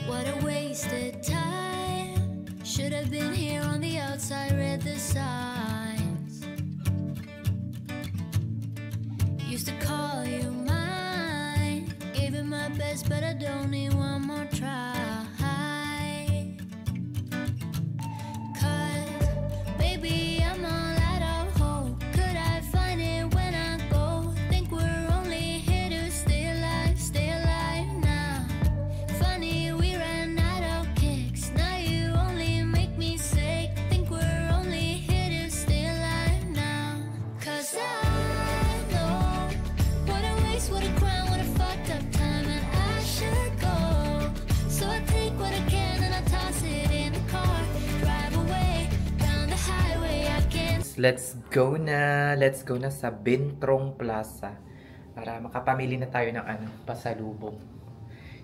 What a wasted time. Should have been here on the outside, read the signs. Used to call you mine, gave it my best, but I don't need one more try. Let's go na sa Bintrong Plaza para makapamili na tayo ng pasalubong.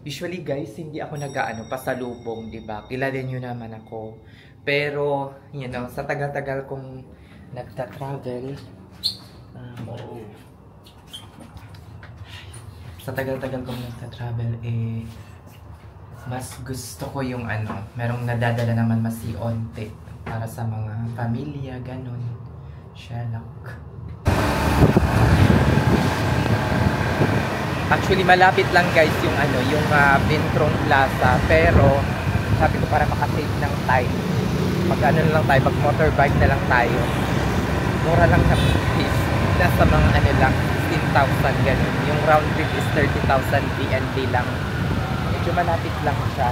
Usually guys, hindi ako pasalubong, 'di ba? Kilala niyo naman ako. Pero, you know, sa tagal-tagal kong nagta-travel, mas gusto ko yung merong nadadala naman mas onte para sa mga pamilya, ganun. Sherlock. Actually, malapit lang guys yung Bintrong Plaza. Pero, sabi ko para makasave ng time. Mag lang tayo, mag motorbike na lang tayo. Mura lang na fees. Nasa mga lang, 16,000 ganun. Yung round trip is 30,000 PND lang. Medyo malapit lang siya.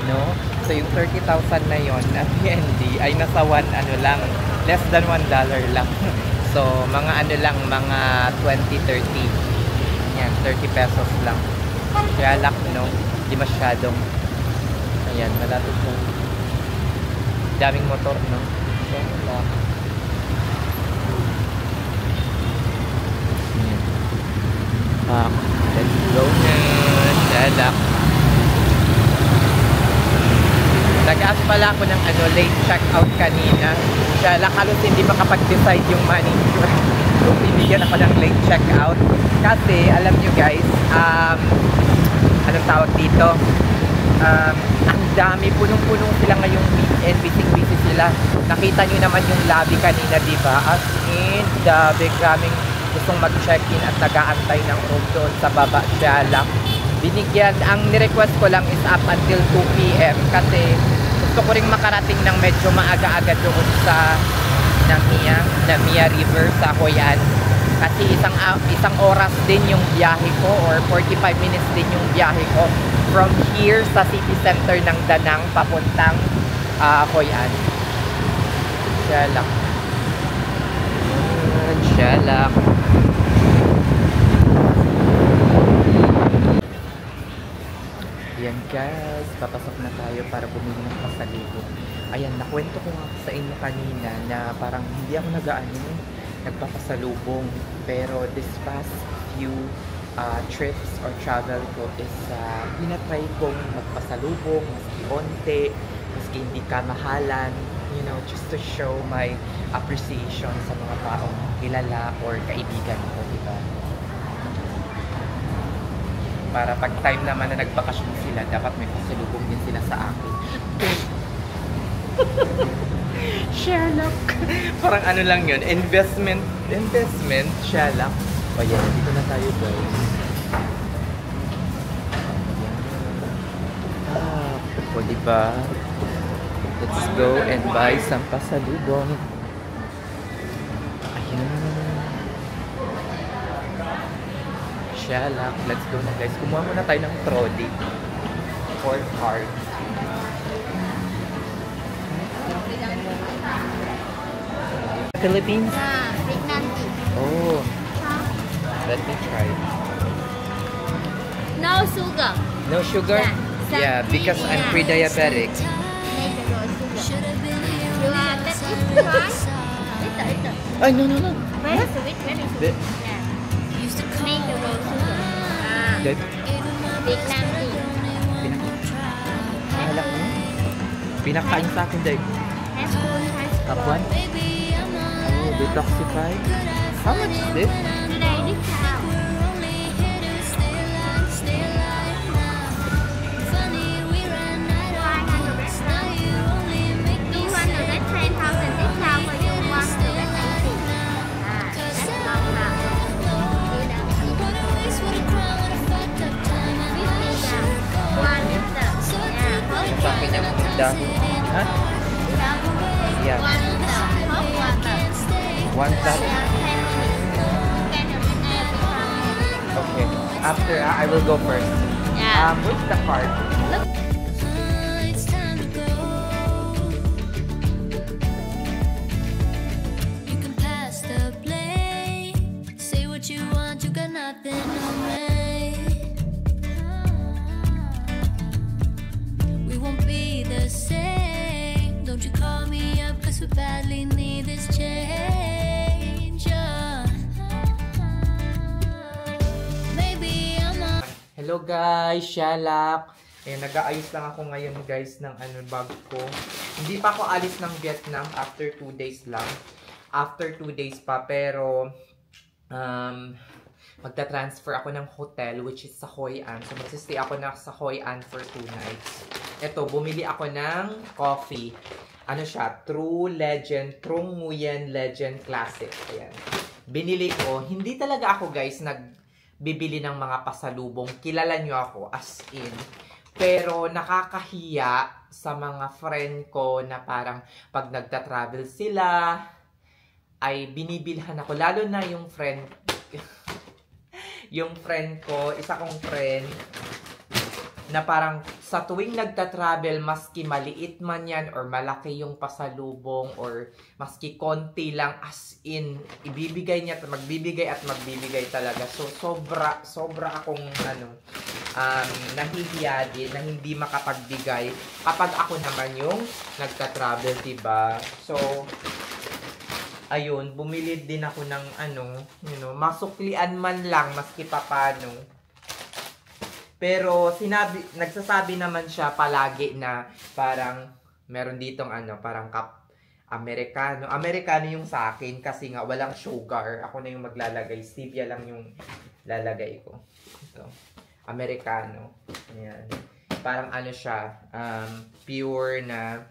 No? So, yung 30,000 na yon at PND ay nasa lang, less than $1 lang. So, mga mga 20-30. Yan, 30 pesos lang. Kaya lak, no? Hindi masyadong. Ayan, malapit po. Daming motor, no? So, let's go na. Shalak. Nag-ask pala ako ng late checkout kanina. Shalak, halos hindi makapag-decide yung manager kung bibigyan ako ng late checkout. Kasi, alam nyo guys, anong tawag dito? Ang dami, punong-punong sila ngayong weekend, busy sila. Nakita nyo naman yung lobby kanina, diba? As in, graming gustong mag-check-in at nag-aantay ng room doon sa baba. Shalak. Binigyan, ang ni-request ko lang is up until 2 PM kasi gusto ko ring makarating ng medyo maaga-aga doon sa Namia River sa Hoyan. Kasi isang oras din yung biyahe ko or 45 minutes din yung biyahe ko from here sa city center ng Danang papuntang Hoyan. Shalak. Shalak. Ayan guys, papasok na tayo para bumili ng pasalubong. Ayan, nakwento ko nga sa inyo kanina na parang hindi ako nagpapasalubong. Pero this past few trips or travel ko is pinatry kong magpasalubong, maski onte, maski hindi kamahalan, you know, just to show my appreciation sa mga taong kilala or kaibigan ko, diba? Para pag time naman na nagbakasyon sila, dapat may pasalubong din sila sa akin. Sherlock! Parang lang yun, investment, Sherlock. O yan, dito na tayo guys. O diba? Let's go and buy some pasalubong. Shalak. Let's go na guys. Kumuha muna tayo ng trolley or cart. Philippines? Oh. Let me try. No sugar. No sugar? Yeah, because I'm pre-diabetic. You want that is little. Ay, no. Very sweet, very sweet. Vietnam tea. Pinakain sa akin dahil. Kapuan? Oh, detoxify. How much is this? Today, this Once that... Yeah, 10 minutes. 10 minutes. Okay. After, I will go first. Yeah. Where's the card? It's time to go. You can pass the blame. Say what you want, you got nothing on me. We won't be the same. Don't you call me up, cause we badly need this change. Maybe I'm a Hello guys, Shalak. Ayan, nag-aayos lang ako ngayon guys ng bag ko. Hindi pa ako alis ng Vietnam after 2 days lang. After 2 days pa, pero magta-transfer ako ng hotel which is sa Hoi An. So magsistay ako na sa Hoi An for 2 nights. Ito, bumili ako ng coffee. Ano siya? True Legend, Trung Nguyen Legend Classic. Ayan. Binili ko. Hindi talaga ako guys bibili ng mga pasalubong. Kilala nyo ako, as in. Pero nakakahiya sa mga friend ko na parang pag nagta-travel sila, ay binibilhan ako. Lalo na yung friend, yung friend ko, isa kong friend, na parang sa tuwing nagta-travel, maski maliit man yan or malaki yung pasalubong or maski konti lang, as in, ibibigay niya, magbibigay at magbibigay talaga. So, sobra akong nahihiya din na hindi makapagbigay kapag ako naman yung nagta-travel, diba? So, ayun, bumili din ako ng masuklian man lang, maski papano. Pero nagsasabi naman siya palagi na parang meron ditong parang Americano. Americano yung sa akin kasi nga walang sugar. Ako na yung maglalagay. Stevia lang yung lalagay ko. Ito. Americano. Ayan. Parang siya, pure na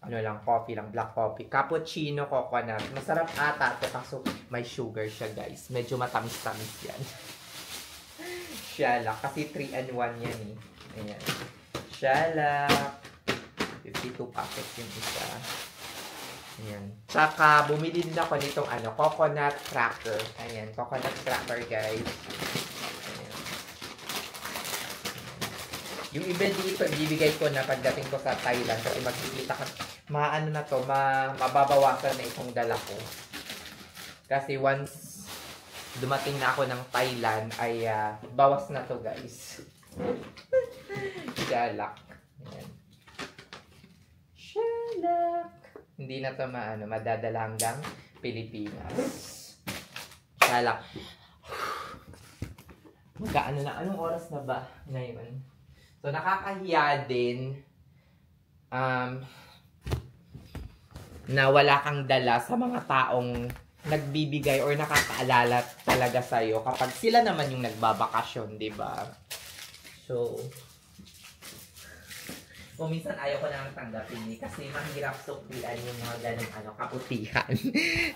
lang, coffee lang, black coffee. Cappuccino, coconut. Masarap ata ito kaso may sugar siya guys. Medyo matamis-tamis yan. Shalak. Kasi 3-in-1 yan eh. Ayan. Shalak. 52 packets yung isa. Ayan. Tsaka, bumili din ako nitong coconut cracker. Ayan. Coconut cracker, guys. Ayan. Yung iba dito, ibibigay ko na pagdating ko sa Thailand. Kasi magkikita ka, mababawasan na itong dala ko. Kasi once dumating na ako ng Thailand, ay bawas na to guys. Shalak. Ayan. Shalak. Hindi na to madadala hanggang Pilipinas. Shalak. Anong oras na ba ngayon? So, nakakahiya din na wala kang dala sa mga taong nagbibigay or nakakaalala talaga sa'yo kapag sila naman yung nagbabakasyon, diba? So, kung minsan ayaw ko nang tanggapin kasi mahirap suklian yung mga ganong kaputihan.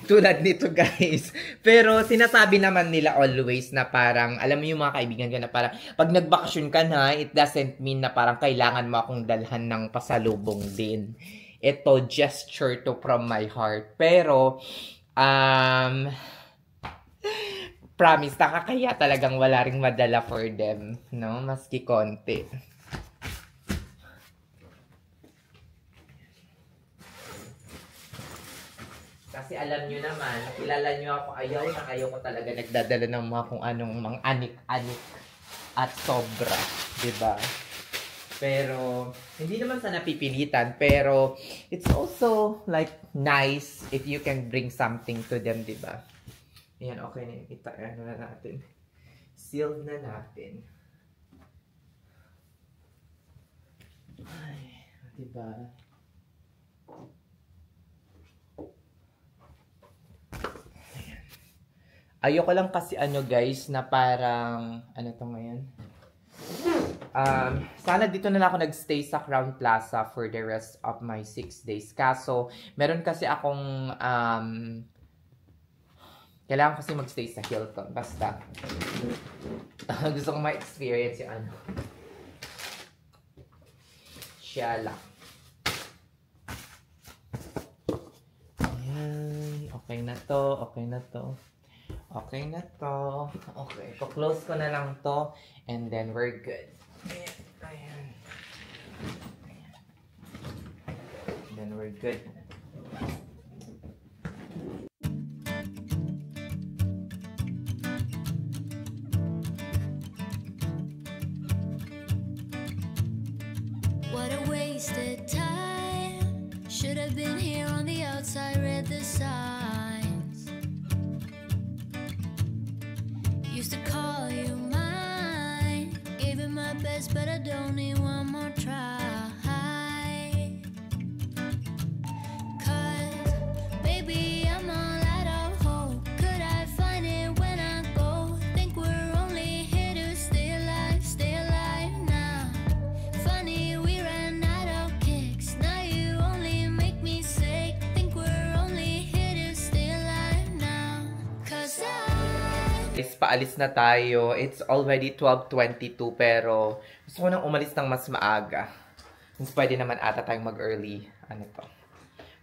Tulad nito, guys. Pero sinasabi naman nila always na parang, alam mo yung mga kaibigan ko na parang, pag nagbakasyon ka na, it doesn't mean na parang kailangan mo akong dalhan ng pasalubong din. Ito, gesture to from my heart. Pero, promise, nakakaya talagang wala ring madala for them, no? Maski konti. Kasi alam nyo naman, kilala nyo ako, ayaw ko talaga nagdadala ng mga kung anong mga anik-anik at sobra, diba? Pero, hindi naman sa napipilitan, pero it's also like nice if you can bring something to them, diba? Ayan, okay na. Na natin. Sealed na natin. Ay, diba? Ayan. Ayoko lang kasi guys, na parang, to ngayon? Sana dito na lang ako nagstay sa Crown Plaza for the rest of my 6 days. Kaso, meron kasi akong, kailangan kasi magstay sa Hilton. Basta, gusto kong ma-experience yung siya lang. Ayan, Okay na to. Okay na to. Okay na to. Okay. Close ko na lang to. And then we're good. Ayan. Ayan. Ayan. And then we're good. What a wasted time. Should have been here on the outside, read the signs. Used to call you mine. Gave it my best, but I don't need one more try. 'Cause, baby, I'm all out of hope. Could I find it when I go? Think we're only here to stay alive now. Funny, we ran out of kicks. Now you only make me sick. Think we're only here to stay alive now. 'Cause Paalis na tayo. It's already 12:22 pero gusto ko nang umalis ng mas maaga. Since pwede naman ata tayong mag-early. Ano to?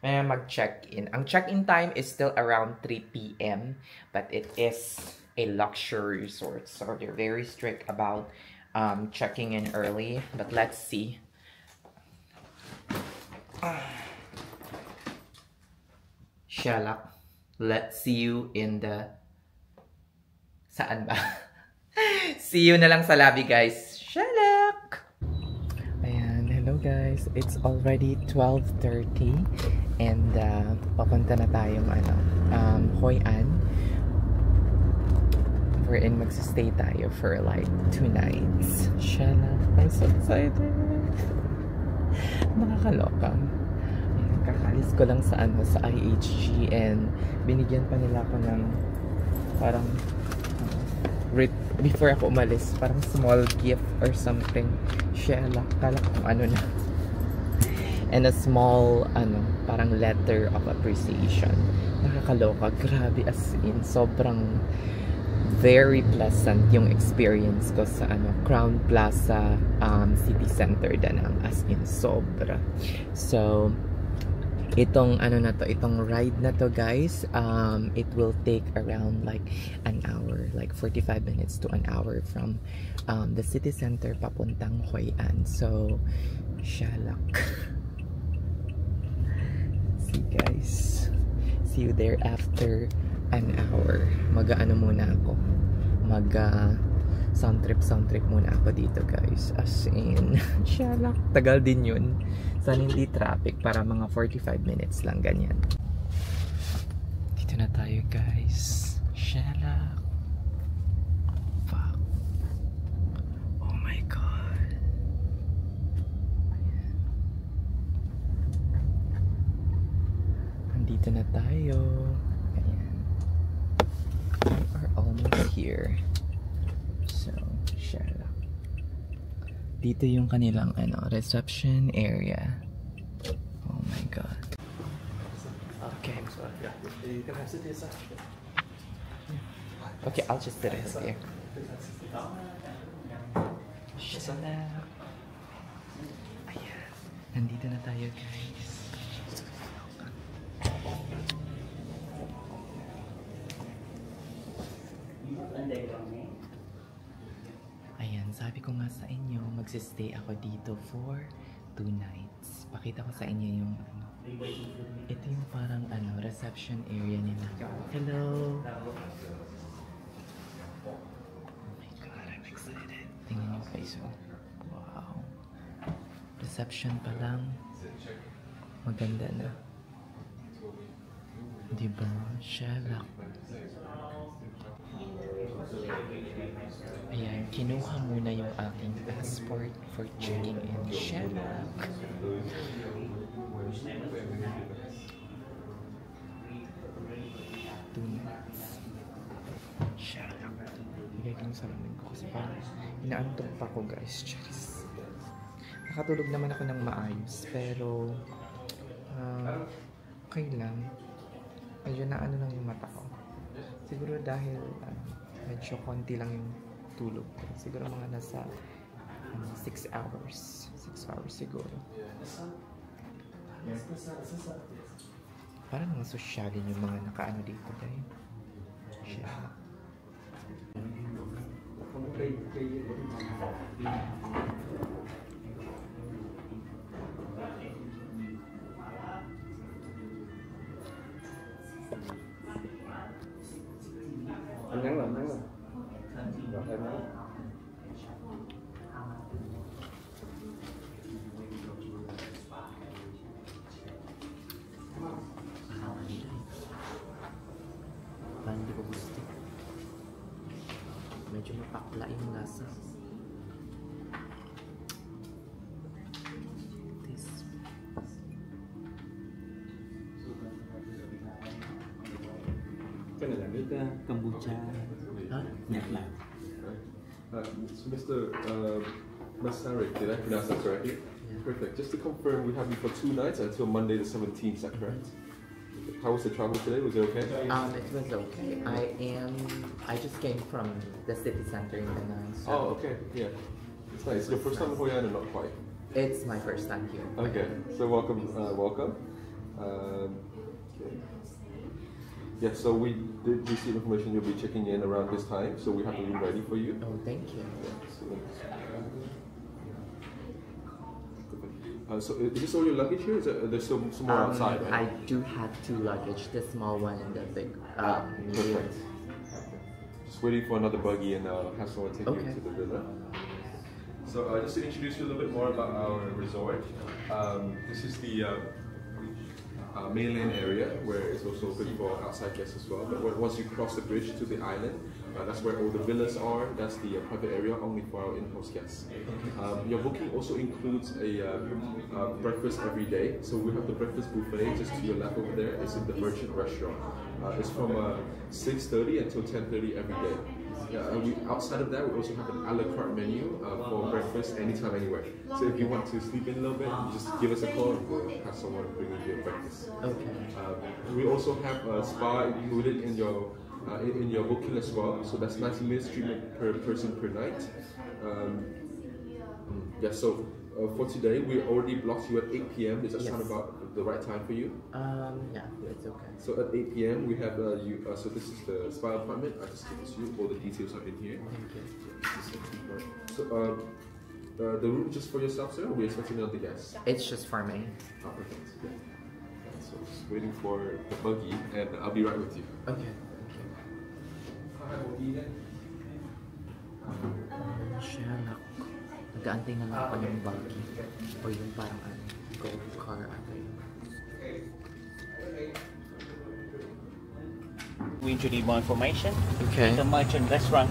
May mag-check-in. Ang check-in time is still around 3 p.m. But it is a luxury resort. So they're very strict about checking in early. But let's see. Shalak. Let's see you in the... Saan ba? See you na lang sa lobby, guys. Shalak! Ayan, hello guys. It's already 12:30 and papunta na tayong Hoi An. Wherein magsistay tayo for like 2 nights. Shalak! I'm so excited! Nakakaloka. Ayan, kakalis ko lang sa sa IHG and binigyan pa nila ako ng parang before ako umalis, parang small gift or something. Shalak, kala ko kung ano na. And a small, parang letter of appreciation. Nakakaloka, grabe, as in, sobrang very pleasant yung experience ko sa Crown Plaza City Center Danang, as in, sobra. So, itong itong ride na to guys, it will take around like an hour, like 45 minutes to an hour from the city center papuntang Hoi An. So, shalak. See guys, see you there after an hour. Mag-ano muna ako, sound trip muna ako dito guys, as in, shalak, tagal din yun. Sana hindi traffic, para mga 45 minutes lang, ganyan. Dito na tayo guys. Shalak. Fuck. Oh my god. Ayan. Nandito na tayo. Ayan. We are almost here. So, shalak. Dito yung kanilang reception area. Oh my god. Okay. Okay, I'll just sit here. Shalak. Ayan. Nandito na tayo guys. Ayan, sabi ko nga sa inyo, magsistay ako dito for 2 nights. Pakita ko sa inyo yung ito yung parang reception area nila. Hello! Oh my god, I'm excited. Tingnan yung face mo. Wow. Reception pa lang. Maganda na. Diba? Shalak. Ayan, kinuha muna yung aking passport for checking in. Shalak. Shalak. Bigay ko yung salamin ko kasi parang inaantok pa ko guys. Charis. Nakatulog naman ako ng maayos pero okay lang. Medyo na lang yung mata ko. Siguro dahil medyo konti lang yung tulog ko. Siguro mga nasa 6 hours. 6 hours siguro. Parang mga sosyalin yung mga nakaano dito dahil. Siya. Anh ngắn rồi. Rồi em nói. Parang hindi ko gusto. Medyo mapakla yung lasa. This. Cái này là nước kombucha. Hả? Nhật Bản. So Mr. Masaryk, did I pronounce that correctly? Yeah. Perfect. Just to confirm, we have you for 2 nights until Monday the 17th, is that correct? How was the travel today? Was it okay? It was okay. I just came from the city center in Penang. So Oh, okay. Yeah. It's nice. Your first time in Hoi An or not quite? it's my first time here. Okay. So welcome. Welcome. Okay. Yeah, so we did receive information you'll be checking in around this time, so we have the room ready for you. Oh, thank you. So is this all your luggage here? Is there's some more outside, I right? do have 2 luggage, the small one and the big medium. Perfect. Just waiting for another buggy and have someone take Okay. you to the villa. So just to introduce you a little bit more about our resort, this is the mainland area where it's also open for outside guests as well. But once you cross the bridge to the island, that's where all the villas are. That's the private area only for our in-house guests. Your booking also includes a breakfast every day. So we have the breakfast buffet just to your left over there. It's in the Merchant Restaurant. It's from 6:30 until 10:30 every day. Outside of that, we also have an a la carte menu for breakfast anytime, anywhere. So if you want to sleep in a little bit, you just give us a call and we'll have someone bring you your breakfast. Okay. We also have a spa included in your booking as well. So that's 90 minutes treatment per person per night. So for today, we already blocked you at 8 p.m. Does that sound Yes. about the right time for you? Yeah, it's okay. So at 8 p.m. we have so this is the spa appointment. I just give this to you. All the details are in here. Thank you. So the room just for yourself, sir? Or are we expecting another guest? It's just for me. Oh, perfect. Yeah. So just waiting for the buggy, and I'll be right with you. Okay. Thank you. Sherlock. Nag-aantay na lang ako ng buggy. O yung parang gold car ata yun. We introduce more information. Okay. The Merchant Restaurant.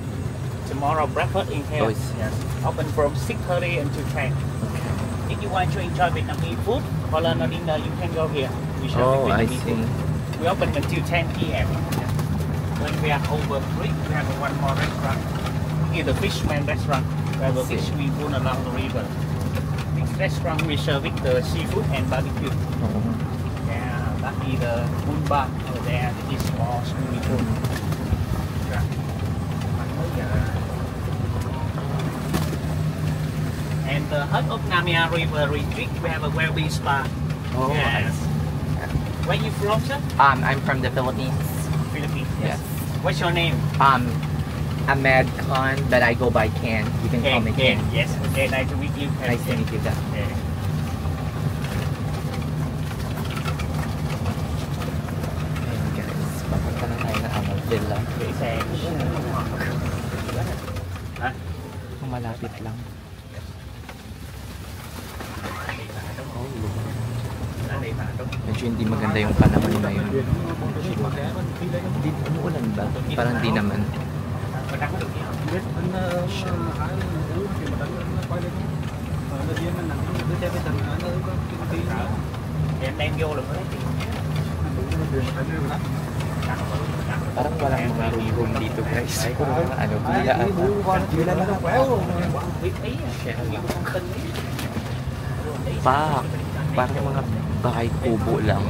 Tomorrow breakfast in here. Oh, it's- Yes. Open from 6:30 until 10. Okay. If you want to enjoy Vietnamese food or learn dinner, you can go here. We shall Oh, be I Vietnamese see. food. We open until 10 p.m. When we are over 3, we have one more restaurant. It's the Fishman Restaurant, where we I see. fish we run along the river. This restaurant we serve with the seafood and barbecue. Oo. Yeah, that is the pool bar over there. This is small swimming pool. Yeah. And the hut of Namia River Retreat, we have a well-being spa. Oh, I Yes. see. Where you from, sir? I'm from the Philippines. Philippines. Yes. What's your name? Ahmed Khan, but I go by Ken. You can call me Ken. Yes. Okay, nice to meet you. Nice to meet you guys. Okay. Ayun guys, papunta na tayo ng Amal Villa. Okay, thanks. Hả? Malapit lang. Medyo hindi maganda yung panahon ngayon. Hindi, umuulan ba? Parang di naman. Em đem vô là có lấy tiền. Parang walang mga room dito guys. Puro mga ano, bilaan. Villa na lang. Biết ý à? Nhiều thông tin ý. Pak! Parang mga bahay kubo lang.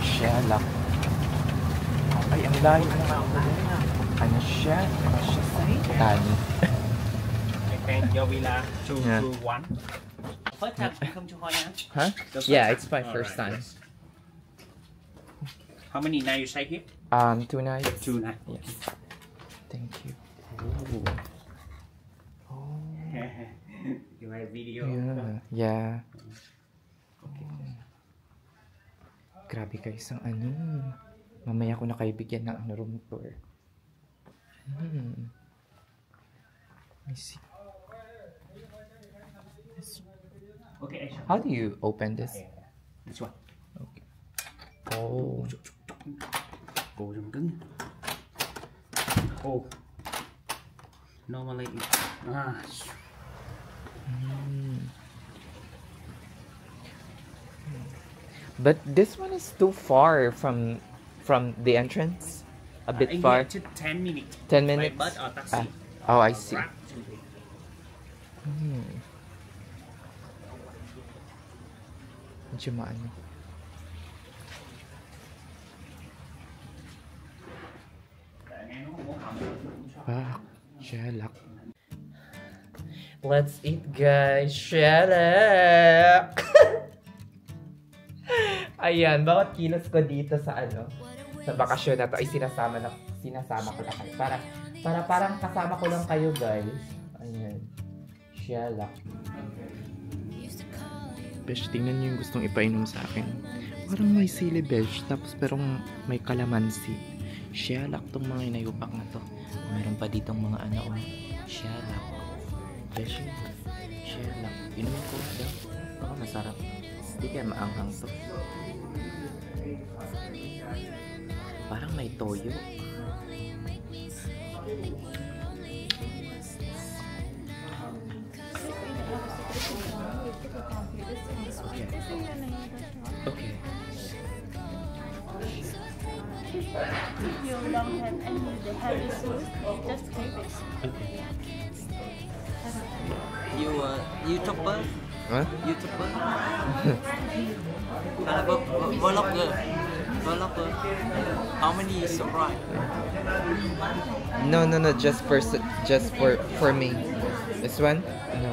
Sherlock. Ay, ang layo na. Ano siya? Ano siya sa hitan? Em đem vô villa Yeah. 221. First time you come to Hoi An? Huh? The first Yeah, it's my All first right, time. yes. How many nights you stay here? 2 nights. 2 nights. Yes. Thank you. You have video. Yeah. Grabe guys, ang ano. Mamaya ko na kayo bigyan ng room tour. Let me see. Okay, Aisha. How do you open this? This one. Okay. Oh. Cô trong cứng. Oh. Normally. But this one is too far from the entrance. A bit far. To 10 minutes. 10 minutes. By bus or taxi. Oh, I see. Grab to the- Medyo maano. Shalak. Let's eat, guys. Shalak. Ayan, bawat kilos ko dito sa sa bakasyon na to ay sinasama ko na kayo. Para parang kasama ko lang kayo, guys. Ayan. Shalak. Besh, tingnan niyo yung gustong ipainom sa akin. Parang may sili, Besh. Tapos perong may kalamansi. Shalak tong mga inayupak na to. Meron pa ditong mga Shalak. Besh, shalak. Inumin ko siya. Baka masarap. Hindi kaya maanghang to. Parang may toyo. Okay. You don't have any the heavy sauce, just cabbage. You YouTuber? Huh? YouTuber? Vlogger? How many subscribe? No, just for me. This one? No.